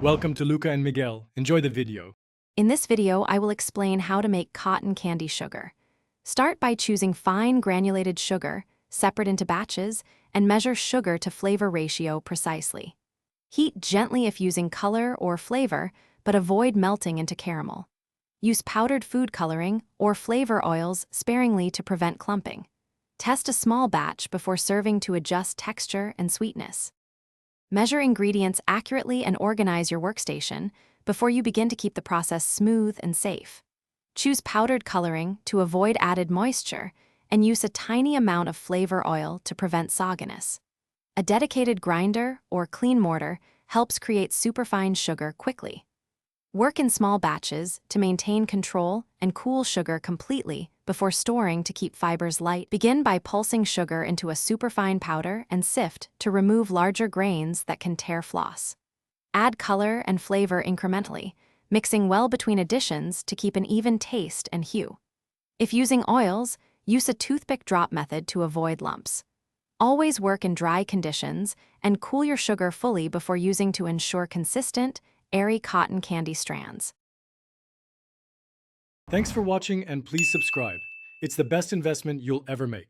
Welcome to Luca and Miguel. Enjoy the video. In this video, I will explain how to make cotton candy sugar. Start by choosing fine granulated sugar, separate into batches, and measure sugar to flavor ratio precisely. Heat gently if using color or flavor, but avoid melting into caramel. Use powdered food coloring or flavor oils sparingly to prevent clumping. Test a small batch before serving to adjust texture and sweetness. Measure ingredients accurately and organize your workstation before you begin to keep the process smooth and safe. Choose powdered coloring to avoid added moisture and use a tiny amount of flavor oil to prevent sogginess. A dedicated grinder or clean mortar helps create superfine sugar quickly. Work in small batches to maintain control and cool sugar completely before storing to keep fibers light. Begin by pulsing sugar into a superfine powder and sift to remove larger grains that can tear floss. Add color and flavor incrementally, mixing well between additions to keep an even taste and hue. If using oils, use a toothpick drop method to avoid lumps. Always work in dry conditions and cool your sugar fully before using to ensure consistent, airy cotton candy strands. Thanks for watching and please subscribe. It's the best investment you'll ever make.